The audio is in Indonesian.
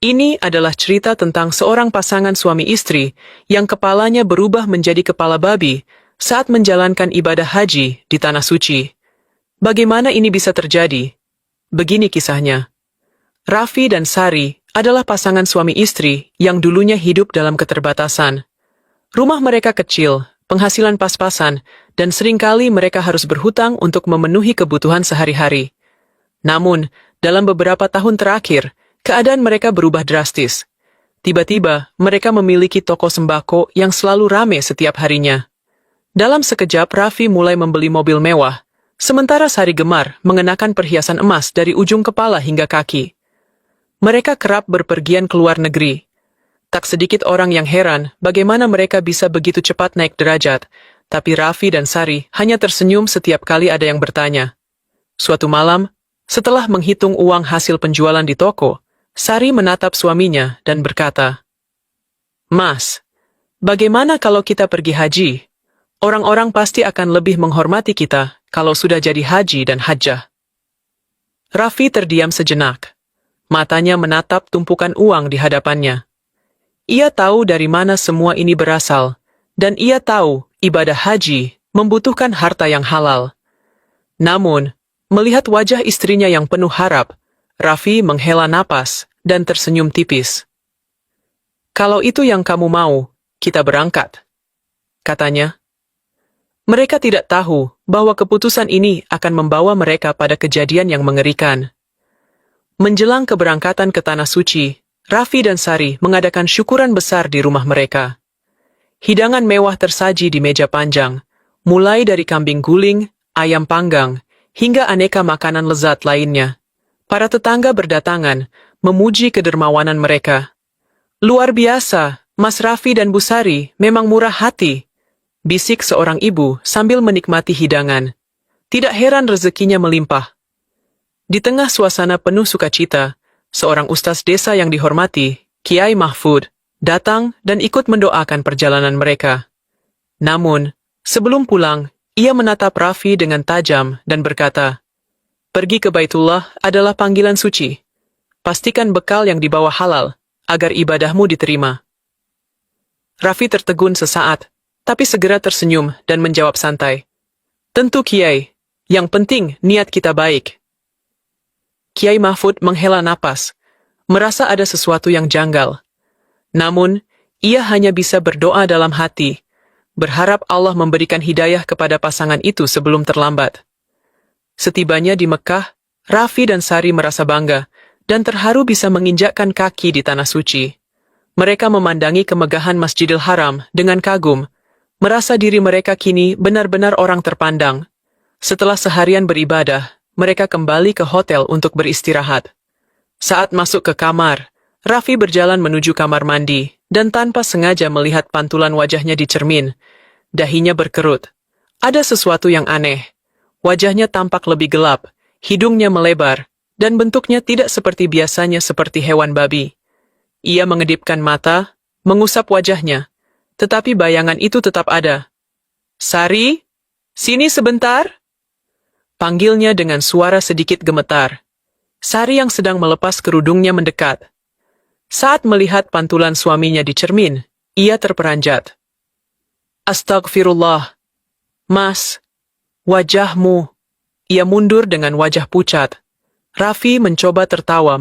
Ini adalah cerita tentang seorang pasangan suami istri yang kepalanya berubah menjadi kepala babi saat menjalankan ibadah haji di Tanah Suci. Bagaimana ini bisa terjadi? Begini kisahnya. Raffi dan Sari adalah pasangan suami istri yang dulunya hidup dalam keterbatasan. Rumah mereka kecil, penghasilan pas-pasan, dan seringkali mereka harus berhutang untuk memenuhi kebutuhan sehari-hari. Namun, dalam beberapa tahun terakhir, keadaan mereka berubah drastis. Tiba-tiba, mereka memiliki toko sembako yang selalu rame setiap harinya. Dalam sekejap, Raffi mulai membeli mobil mewah, sementara Sari gemar mengenakan perhiasan emas dari ujung kepala hingga kaki. Mereka kerap berpergian ke luar negeri. Tak sedikit orang yang heran bagaimana mereka bisa begitu cepat naik derajat, tapi Raffi dan Sari hanya tersenyum setiap kali ada yang bertanya. Suatu malam, setelah menghitung uang hasil penjualan di toko, Sari menatap suaminya dan berkata, "Mas, bagaimana kalau kita pergi haji? Orang-orang pasti akan lebih menghormati kita kalau sudah jadi haji dan hajjah." Raffi terdiam sejenak. Matanya menatap tumpukan uang di hadapannya. Ia tahu dari mana semua ini berasal, dan ia tahu ibadah haji membutuhkan harta yang halal. Namun, melihat wajah istrinya yang penuh harap, Raffi menghela napas dan tersenyum tipis. "Kalau itu yang kamu mau, kita berangkat," katanya. Mereka tidak tahu bahwa keputusan ini akan membawa mereka pada kejadian yang mengerikan. Menjelang keberangkatan ke Tanah Suci, Raffi dan Sari mengadakan syukuran besar di rumah mereka. Hidangan mewah tersaji di meja panjang, mulai dari kambing guling, ayam panggang, hingga aneka makanan lezat lainnya. Para tetangga berdatangan, memuji kedermawanan mereka. "Luar biasa, Mas Raffi dan Bu Sari memang murah hati," bisik seorang ibu sambil menikmati hidangan. Tidak heran rezekinya melimpah. Di tengah suasana penuh sukacita, seorang ustaz desa yang dihormati, Kiai Mahfud, datang dan ikut mendoakan perjalanan mereka. Namun, sebelum pulang, ia menatap Raffi dengan tajam dan berkata, "Pergi ke Baitullah adalah panggilan suci. Pastikan bekal yang dibawa halal, agar ibadahmu diterima." Raffi tertegun sesaat, tapi segera tersenyum dan menjawab santai, "Tentu Kiai, yang penting niat kita baik." Kiai Mahfud menghela napas, merasa ada sesuatu yang janggal. Namun, ia hanya bisa berdoa dalam hati, berharap Allah memberikan hidayah kepada pasangan itu sebelum terlambat. Setibanya di Mekah, Raffi dan Sari merasa bangga dan terharu bisa menginjakkan kaki di Tanah Suci. Mereka memandangi kemegahan Masjidil Haram dengan kagum, merasa diri mereka kini benar-benar orang terpandang. Setelah seharian beribadah, mereka kembali ke hotel untuk beristirahat. Saat masuk ke kamar, Raffi berjalan menuju kamar mandi, dan tanpa sengaja melihat pantulan wajahnya di cermin. Dahinya berkerut. Ada sesuatu yang aneh. Wajahnya tampak lebih gelap, hidungnya melebar, dan bentuknya tidak seperti biasanya seperti hewan babi. Ia mengedipkan mata, mengusap wajahnya, tetapi bayangan itu tetap ada. "Sari, sini sebentar!" Panggilnya dengan suara sedikit gemetar. Sari yang sedang melepas kerudungnya mendekat. Saat melihat pantulan suaminya di cermin, ia terperanjat. "Astagfirullah. Mas, wajahmu." Ia mundur dengan wajah pucat. Raffi mencoba tertawa